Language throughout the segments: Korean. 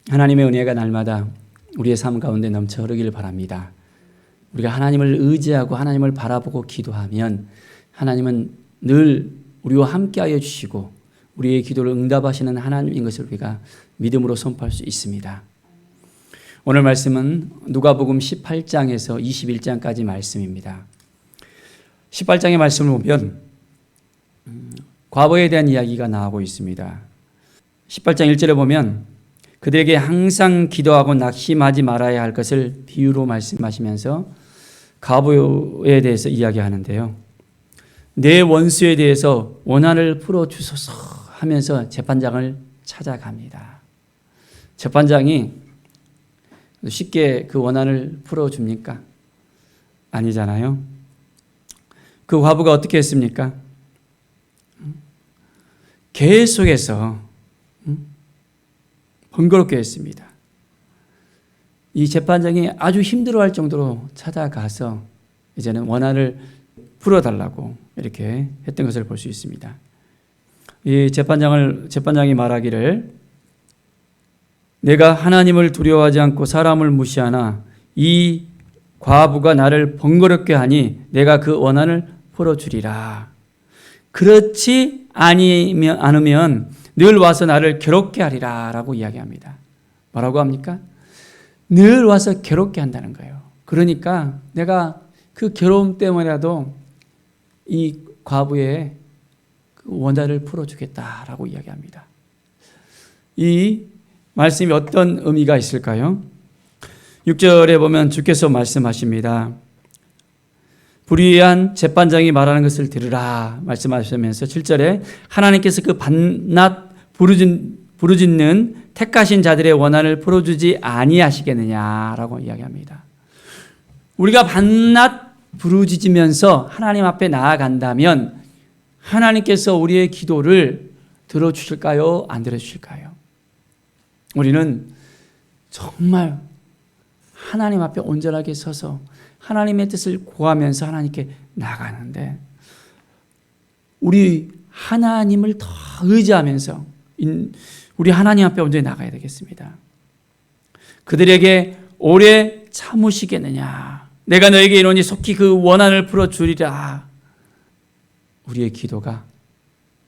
하나님의 은혜가 날마다 우리의 삶 가운데 넘쳐 흐르기를 바랍니다. 우리가 하나님을 의지하고 하나님을 바라보고 기도하면 하나님은 늘 우리와 함께하여 주시고 우리의 기도를 응답하시는 하나님인 것을 우리가 믿음으로 선포할 수 있습니다. 오늘 말씀은 누가복음 18장에서 21장까지 말씀입니다. 18장의 말씀을 보면 과거에 대한 이야기가 나오고 있습니다. 18장 1절에 보면 그들에게 항상 기도하고 낙심하지 말아야 할 것을 비유로 말씀하시면서 과부에 대해서 이야기하는데요. 내 원수에 대해서 원한을 풀어주소서 하면서 재판장을 찾아갑니다. 재판장이 쉽게 그 원한을 풀어줍니까? 아니잖아요. 그 과부가 어떻게 했습니까? 계속해서 번거롭게 했습니다. 이 재판장이 아주 힘들어할 정도로 찾아가서 이제는 원한을 풀어달라고 이렇게 했던 것을 볼 수 있습니다. 이 재판장이 말하기를 내가 하나님을 두려워하지 않고 사람을 무시하나 이 과부가 나를 번거롭게 하니 내가 그 원한을 풀어주리라. 그렇지 않으면 늘 와서 나를 괴롭게 하리라 라고 이야기합니다. 뭐라고 합니까? 늘 와서 괴롭게 한다는 거예요. 그러니까 내가 그 괴로움 때문에라도 이 과부의 그 원한을 풀어주겠다라고 이야기합니다. 이 말씀이 어떤 의미가 있을까요? 6절에 보면 주께서 말씀하십니다. 불의한 재판장이 말하는 것을 들으라 말씀하시면서 7절에 하나님께서 그 밤낮 부르짖는 택하신 자들의 원한을 풀어주지 아니하시겠느냐라고 이야기합니다. 우리가 밤낮 부르짖으면서 하나님 앞에 나아간다면 하나님께서 우리의 기도를 들어주실까요? 안 들어주실까요? 우리는 정말 하나님 앞에 온전하게 서서 하나님의 뜻을 구하면서 하나님께 나가는데 우리 하나님을 더 의지하면서 우리 하나님 앞에 온전히 나가야 되겠습니다. 그들에게 오래 참으시겠느냐? 내가 너에게 이르노니 속히 그 원한을 풀어주리라. 우리의 기도가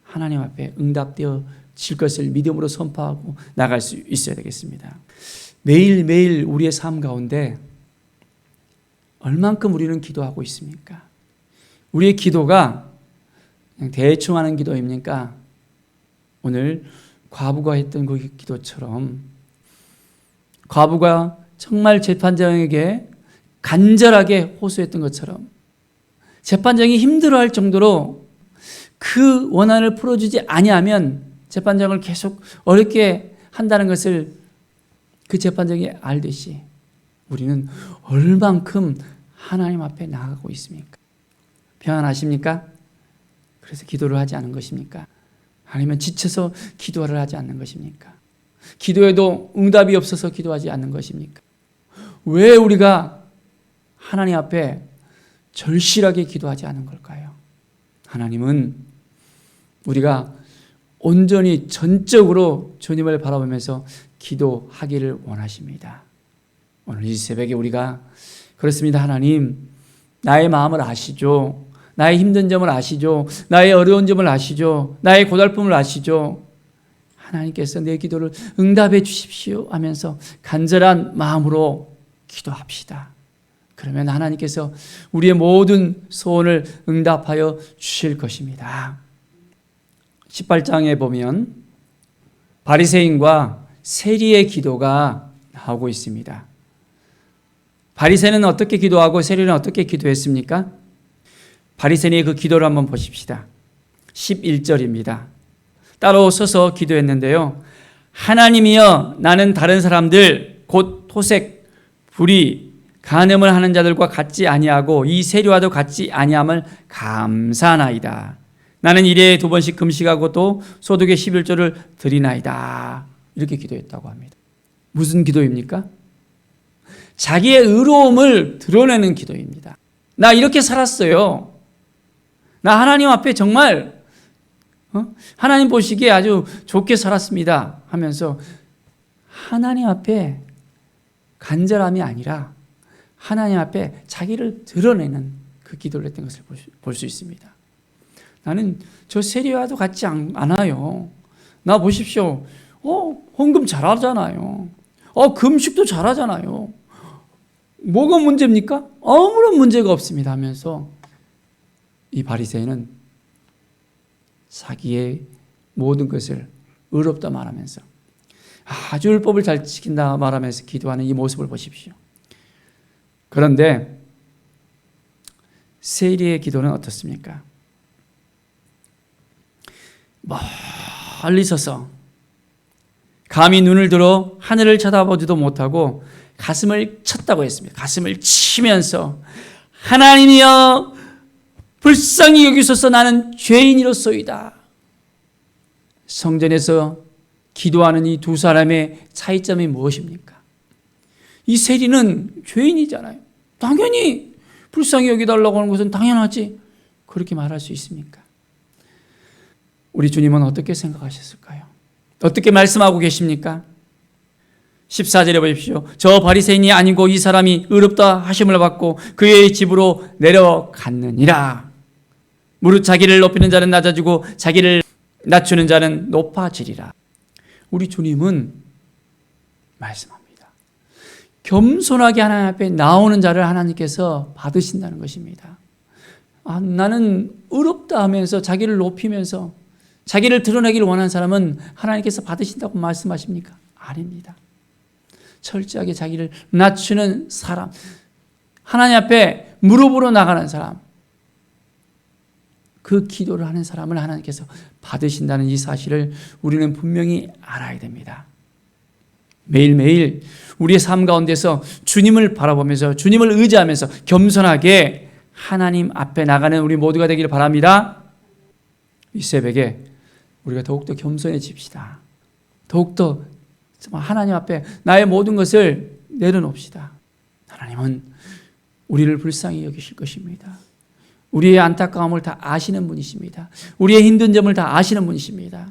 하나님 앞에 응답되어질 것을 믿음으로 선포하고 나갈 수 있어야 되겠습니다. 매일매일 우리의 삶 가운데 얼만큼 우리는 기도하고 있습니까? 우리의 기도가 그냥 대충 하는 기도입니까? 오늘 과부가 했던 그 기도처럼 과부가 정말 재판장에게 간절하게 호소했던 것처럼 재판장이 힘들어할 정도로 그 원한을 풀어주지 아니하면 재판장을 계속 어렵게 한다는 것을 그 재판장이 알듯이 우리는 얼만큼 하나님 앞에 나아가고 있습니까? 평안하십니까? 그래서 기도를 하지 않은 것입니까? 아니면 지쳐서 기도를 하지 않는 것입니까? 기도에도 응답이 없어서 기도하지 않는 것입니까? 왜 우리가 하나님 앞에 절실하게 기도하지 않은 걸까요? 하나님은 우리가 온전히 전적으로 주님을 바라보면서 기도하기를 원하십니다. 오늘 이 새벽에 우리가 그렇습니다. 하나님, 나의 마음을 아시죠? 나의 힘든 점을 아시죠? 나의 어려운 점을 아시죠? 나의 고달픔을 아시죠? 하나님께서 내 기도를 응답해 주십시오 하면서 간절한 마음으로 기도합시다. 그러면 하나님께서 우리의 모든 소원을 응답하여 주실 것입니다. 18장에 보면 바리새인과 세리의 기도가 나오고 있습니다. 바리새인은 어떻게 기도하고 세리는 어떻게 기도했습니까? 바리새인의 그 기도를 한번 보십시다. 11절입니다. 따로 서서 기도했는데요. 하나님이여, 나는 다른 사람들 곧 토색, 불의, 간음을 하는 자들과 같지 아니하고 이 세리와도 같지 아니함을 감사하나이다. 나는 일에 2번씩 금식하고 또 소득의 11조를 드리나이다. 이렇게 기도했다고 합니다. 무슨 기도입니까? 자기의 의로움을 드러내는 기도입니다. 나 이렇게 살았어요. 나 하나님 앞에 정말 하나님 보시기에 아주 좋게 살았습니다 하면서 하나님 앞에 간절함이 아니라 하나님 앞에 자기를 드러내는 그 기도를 했던 것을 볼 수 있습니다. 나는 저 세리와도 같지 않아요. 나 보십시오. 헌금 잘하잖아요. 금식도 잘하잖아요. 뭐가 문제입니까? 아무런 문제가 없습니다 하면서 이 바리새인은 자기의 모든 것을 의롭다 말하면서 아주 율법을 잘 지킨다 말하면서 기도하는 이 모습을 보십시오. 그런데 세리의 기도는 어떻습니까? 멀리 서서 감히 눈을 들어 하늘을 쳐다보지도 못하고 가슴을 쳤다고 했습니다. 가슴을 치면서 하나님이여 불쌍히 여기소서 나는 죄인이로소이다. 성전에서 기도하는 이 두 사람의 차이점이 무엇입니까? 이 세리는 죄인이잖아요. 당연히 불쌍히 여기달라고 하는 것은 당연하지. 그렇게 말할 수 있습니까? 우리 주님은 어떻게 생각하셨을까요? 어떻게 말씀하고 계십니까? 14절에 보십시오. 저 바리새인이 아니고 이 사람이 의롭다 하심을 받고 그의 집으로 내려갔느니라. 무릇 자기를 높이는 자는 낮아지고 자기를 낮추는 자는 높아지리라. 우리 주님은 말씀합니다. 겸손하게 하나님 앞에 나오는 자를 하나님께서 받으신다는 것입니다. 나는 의롭다 하면서 자기를 높이면서 자기를 드러내기를 원하는 사람은 하나님께서 받으신다고 말씀하십니까? 아닙니다. 철저하게 자기를 낮추는 사람, 하나님 앞에 무릎으로 나가는 사람, 그 기도를 하는 사람을 하나님께서 받으신다는 이 사실을 우리는 분명히 알아야 됩니다. 매일매일 우리의 삶 가운데서 주님을 바라보면서 주님을 의지하면서 겸손하게 하나님 앞에 나가는 우리 모두가 되기를 바랍니다. 이 새벽에 우리가 더욱더 겸손해집시다. 더욱더 하나님 앞에 나의 모든 것을 내려놓읍시다. 하나님은 우리를 불쌍히 여기실 것입니다. 우리의 안타까움을 다 아시는 분이십니다. 우리의 힘든 점을 다 아시는 분이십니다.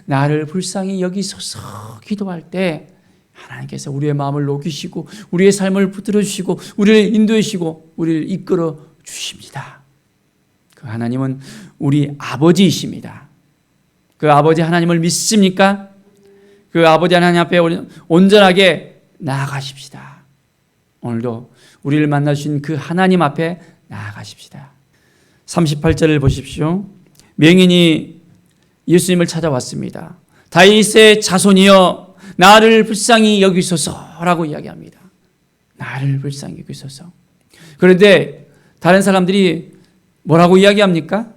나를 불쌍히 여기소서 기도할 때 하나님께서 우리의 마음을 녹이시고 우리의 삶을 붙들어 주시고 우리를 인도해 주시고 우리를 이끌어 주십니다. 그 하나님은 우리 아버지이십니다. 그 아버지 하나님을 믿습니까? 그 아버지 하나님 앞에 온전하게 나아가십시다. 오늘도 우리를 만나주신 그 하나님 앞에 나아가십시다. 38절을 보십시오. 명인이 예수님을 찾아왔습니다. 다윗의 자손이여 나를 불쌍히 여기소서라고 이야기합니다. 나를 불쌍히 여기소서. 그런데 다른 사람들이 뭐라고 이야기합니까?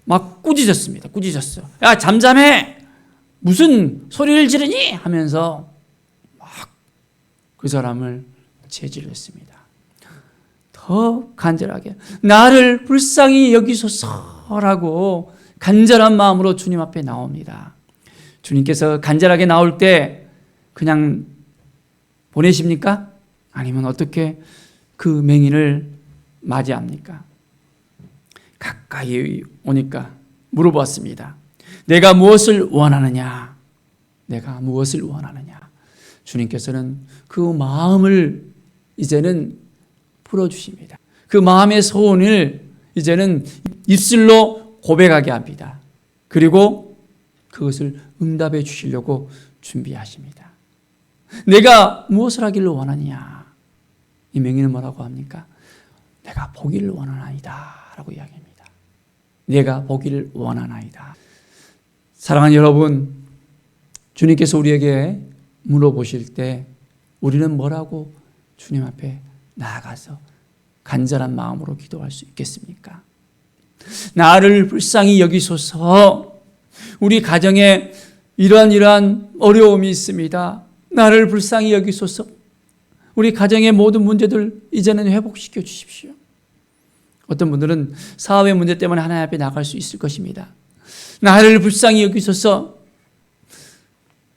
막 꾸짖었습니다. 꾸짖었어. 야 잠잠해. 무슨 소리를 지르니? 하면서 막 그 사람을 제지를 했습니다. 더 간절하게 나를 불쌍히 여기소서라고 간절한 마음으로 주님 앞에 나옵니다. 주님께서 간절하게 나올 때 그냥 보내십니까? 아니면 어떻게 그 맹인을 맞이합니까? 가까이 오니까 물어봤습니다. 내가 무엇을 원하느냐? 내가 무엇을 원하느냐? 주님께서는 그 마음을 이제는 풀어주십니다. 그 마음의 소원을 이제는 입술로 고백하게 합니다. 그리고 그것을 응답해 주시려고 준비하십니다. 내가 무엇을 하기를 원하느냐? 이 맹인은 뭐라고 합니까? 내가 보기를 원하나이다 라고 이야기합니다. 내가 보기를 원하나이다. 사랑하는 여러분, 주님께서 우리에게 물어보실 때 우리는 뭐라고 주님 앞에 나아가서 간절한 마음으로 기도할 수 있겠습니까? 나를 불쌍히 여기소서. 우리 가정에 이러한 어려움이 있습니다. 나를 불쌍히 여기소서. 우리 가정의 모든 문제들 이제는 회복시켜 주십시오. 어떤 분들은 사업의 문제 때문에 하나님 앞에 나갈 수 있을 것입니다. 나를 불쌍히 여기소서.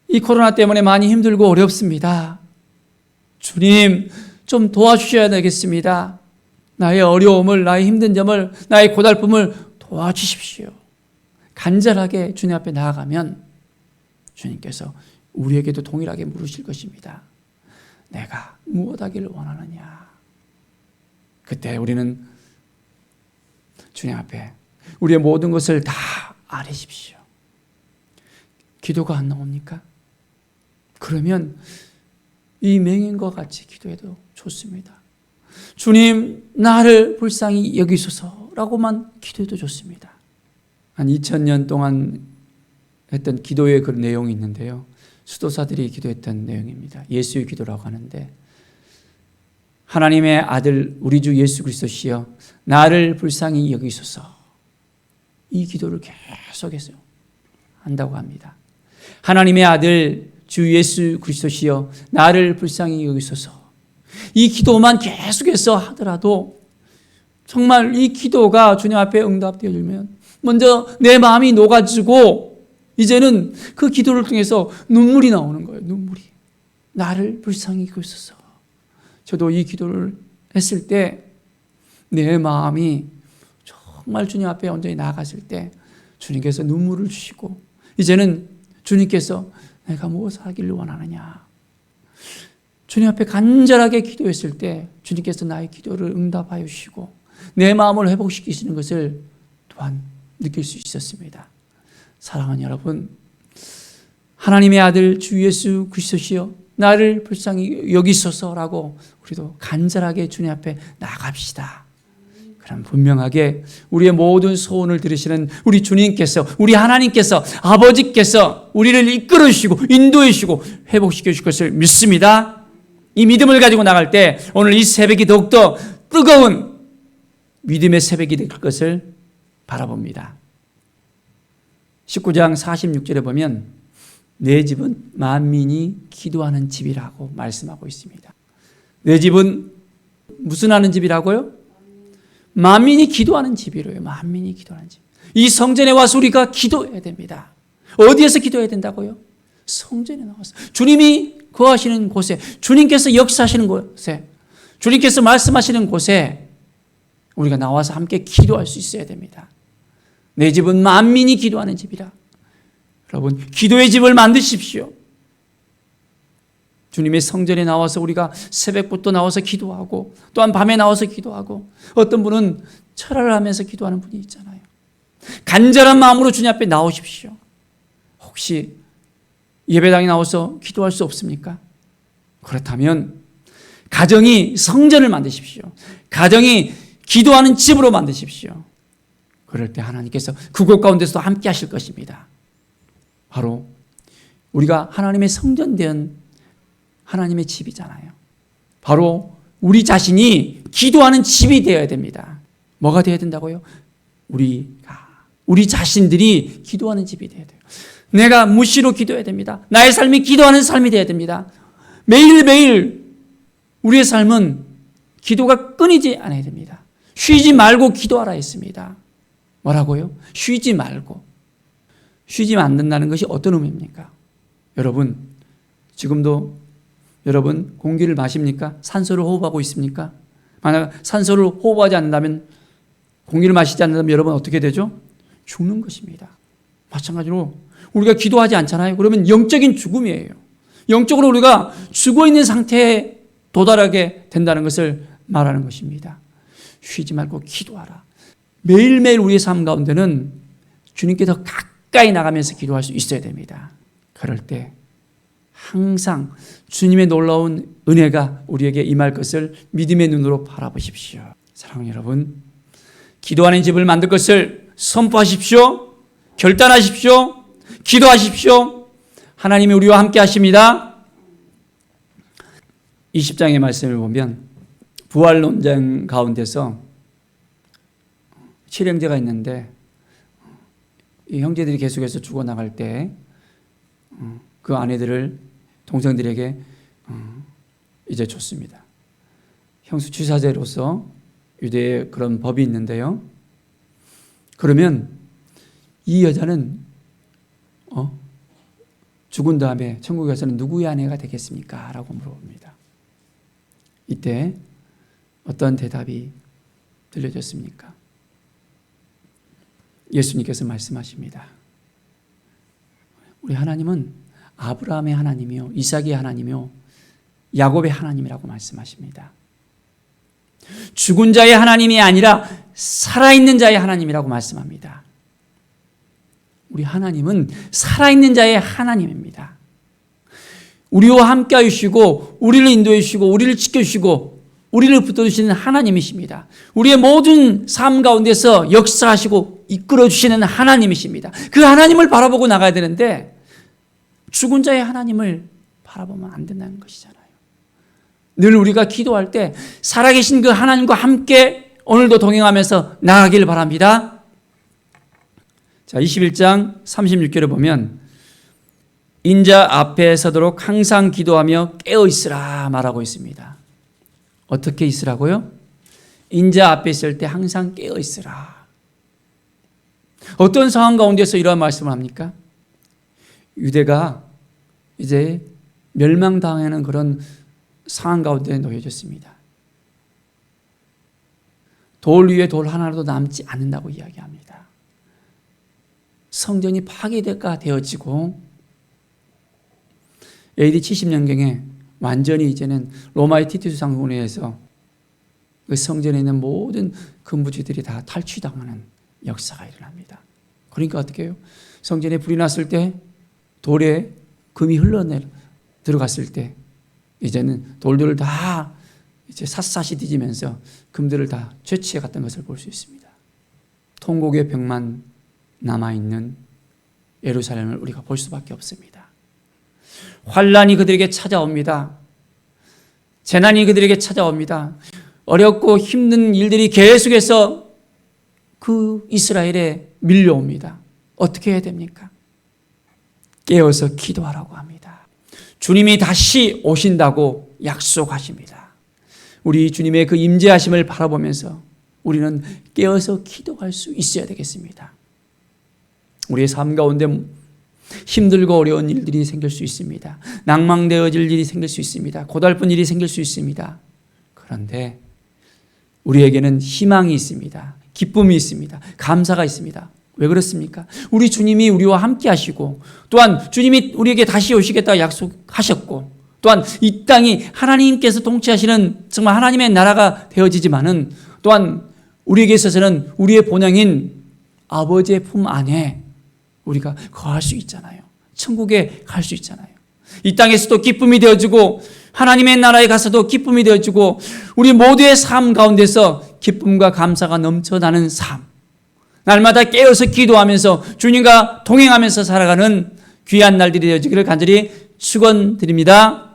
이 코로나 때문에 많이 힘들고 어렵습니다. 주님 좀 도와주셔야 되겠습니다. 나의 어려움을, 나의 힘든 점을, 나의 고달픔을 도와주십시오. 간절하게 주님 앞에 나아가면 주님께서 우리에게도 동일하게 물으실 것입니다. 내가 무엇 하기를 원하느냐? 그때 우리는 주님 앞에 우리의 모든 것을 다 아뢰십시오. 기도가 안 나옵니까? 그러면 이 맹인과 같이 기도해도 좋습니다. 주님, 나를 불쌍히 여기소서라고만 기도해도 좋습니다. 한 2000년 동안 했던 기도의 그런 내용이 있는데요. 수도사들이 기도했던 내용입니다. 예수의 기도라고 하는데, 하나님의 아들 우리 주 예수 그리스도시여 나를 불쌍히 여기소서, 이 기도를 계속해서 한다고 합니다. 하나님의 아들 주 예수 그리스도시여 나를 불쌍히 여기소서, 이 기도만 계속해서 하더라도 정말 이 기도가 주님 앞에 응답되어지면 먼저 내 마음이 녹아지고 이제는 그 기도를 통해서 눈물이 나오는 거예요. 눈물이. 나를 불쌍히 여기소서. 저도 이 기도를 했을 때 내 마음이 정말 주님 앞에 온전히 나아갔을 때 주님께서 눈물을 주시고, 이제는 주님께서 내가 무엇을 하기를 원하느냐, 주님 앞에 간절하게 기도했을 때 주님께서 나의 기도를 응답하여 주시고 내 마음을 회복시키시는 것을 또한 느낄 수 있었습니다. 사랑하는 여러분, 하나님의 아들 주 예수 그리스도시여 나를 불쌍히 여기소서라고 우리도 간절하게 주님 앞에 나갑시다. 그럼 분명하게 우리의 모든 소원을 들으시는 우리 주님께서, 우리 하나님께서, 아버지께서 우리를 이끌어 주시고 인도해 주시고 회복시켜 주실 것을 믿습니다. 이 믿음을 가지고 나갈 때 오늘 이 새벽이 더욱더 뜨거운 믿음의 새벽이 될 것을 바라봅니다. 19장 46절에 보면 내 집은 만민이 기도하는 집이라고 말씀하고 있습니다. 내 집은 무슨 하는 집이라고요? 만민이 기도하는 집이래요. 만민이 기도하는 집. 이 성전에 와서 우리가 기도해야 됩니다. 어디에서 기도해야 된다고요? 성전에 나와서. 주님이 거하시는 곳에, 주님께서 역사하시는 곳에, 주님께서 말씀하시는 곳에 우리가 나와서 함께 기도할 수 있어야 됩니다. 내 집은 만민이 기도하는 집이라. 여러분, 기도의 집을 만드십시오. 주님의 성전에 나와서 우리가 새벽부터 나와서 기도하고 또한 밤에 나와서 기도하고, 어떤 분은 철야를 하면서 기도하는 분이 있잖아요. 간절한 마음으로 주님 앞에 나오십시오. 혹시 예배당에 나와서 기도할 수 없습니까? 그렇다면 가정이 성전을 만드십시오. 가정이 기도하는 집으로 만드십시오. 그럴 때 하나님께서 그곳 가운데서도 함께 하실 것입니다. 바로 우리가 하나님의 성전된 하나님의 집이잖아요. 바로 우리 자신이 기도하는 집이 되어야 됩니다. 뭐가 되어야 된다고요? 우리 자신들이 기도하는 집이 되어야 돼요. 내가 무시로 기도해야 됩니다. 나의 삶이 기도하는 삶이 되어야 됩니다. 매일매일 우리의 삶은 기도가 끊이지 않아야 됩니다. 쉬지 말고 기도하라 했습니다. 뭐라고요? 쉬지 말고. 쉬지 않는다는 것이 어떤 의미입니까? 여러분, 지금도 여러분 공기를 마십니까? 산소를 호흡하고 있습니까? 만약 산소를 호흡하지 않는다면, 공기를 마시지 않는다면 여러분 어떻게 되죠? 죽는 것입니다. 마찬가지로 우리가 기도하지 않잖아요. 그러면 영적인 죽음이에요. 영적으로 우리가 죽어있는 상태에 도달하게 된다는 것을 말하는 것입니다. 쉬지 말고 기도하라. 매일매일 우리의 삶 가운데는 주님께 더 가까이 나가면서 기도할 수 있어야 됩니다. 그럴 때 항상 주님의 놀라운 은혜가 우리에게 임할 것을 믿음의 눈으로 바라보십시오. 사랑하는 여러분, 기도하는 집을 만들 것을 선포하십시오. 결단하십시오. 기도하십시오. 하나님이 우리와 함께 하십니다. 20장의 말씀을 보면 부활 논쟁 가운데서 칠형제가 있는데, 이 형제들이 계속해서 죽어나갈 때 그 아내들을 동생들에게 이제 줬습니다. 형수취사제로서 유대의 그런 법이 있는데요. 그러면 이 여자는 죽은 다음에 천국에 가서는 누구의 아내가 되겠습니까? 라고 물어봅니다. 이때 어떤 대답이 들려졌습니까? 예수님께서 말씀하십니다. 우리 하나님은 아브라함의 하나님이요, 이삭의 하나님이요, 야곱의 하나님이라고 말씀하십니다. 죽은 자의 하나님이 아니라 살아있는 자의 하나님이라고 말씀합니다. 우리 하나님은 살아있는 자의 하나님입니다. 우리와 함께 하시고 우리를 인도해 주시고 우리를 지켜주시고 우리를 붙들어주시는 하나님이십니다. 우리의 모든 삶 가운데서 역사하시고 이끌어주시는 하나님이십니다. 그 하나님을 바라보고 나가야 되는데 죽은 자의 하나님을 바라보면 안 된다는 것이잖아요. 늘 우리가 기도할 때 살아계신 그 하나님과 함께 오늘도 동행하면서 나가길 바랍니다. 자, 21장 36절에 보면 인자 앞에 서도록 항상 기도하며 깨어있으라 말하고 있습니다. 어떻게 있으라고요? 인자 앞에 있을 때 항상 깨어있으라. 어떤 상황 가운데서 이러한 말씀을 합니까? 유대가 이제 멸망당하는 그런 상황 가운데 놓여졌습니다. 돌 위에 돌 하나라도 남지 않는다고 이야기합니다. 성전이 파괴가 되어지고 AD 70년경에 완전히 이제는 로마의 티투스 장군에 의해서 그 성전에 있는 모든 금부지들이 다 탈취당하는 역사가 일어납니다. 그러니까 어떻게 해요? 성전에 불이 났을 때 돌에 금이 들어갔을 때 이제는 돌들을 다 이제 샅샅이 뒤지면서 금들을 다 채취해 갔던 것을 볼 수 있습니다. 통곡의 벽만 남아있는 예루살렘을 우리가 볼 수밖에 없습니다. 환란이 그들에게 찾아옵니다. 재난이 그들에게 찾아옵니다. 어렵고 힘든 일들이 계속해서 그 이스라엘에 밀려옵니다. 어떻게 해야 됩니까? 깨어서 기도하라고 합니다. 주님이 다시 오신다고 약속하십니다. 우리 주님의 그 임재하심을 바라보면서 우리는 깨어서 기도할 수 있어야 되겠습니다. 우리의 삶 가운데 힘들고 어려운 일들이 생길 수 있습니다. 낭망되어질 일이 생길 수 있습니다. 고달픈 일이 생길 수 있습니다. 그런데 우리에게는 희망이 있습니다. 기쁨이 있습니다. 감사가 있습니다. 왜 그렇습니까? 우리 주님이 우리와 함께 하시고 또한 주님이 우리에게 다시 오시겠다고 약속하셨고 또한 이 땅이 하나님께서 통치하시는 정말 하나님의 나라가 되어지지만은 또한 우리에게 있어서는 우리의 본향인 아버지의 품 안에 우리가 거할 수 있잖아요. 천국에 갈 수 있잖아요. 이 땅에서도 기쁨이 되어지고 하나님의 나라에 가서도 기쁨이 되어지고 우리 모두의 삶 가운데서 기쁨과 감사가 넘쳐나는 삶, 날마다 깨어서 기도하면서 주님과 동행하면서 살아가는 귀한 날들이 되어지기를 간절히 축원드립니다.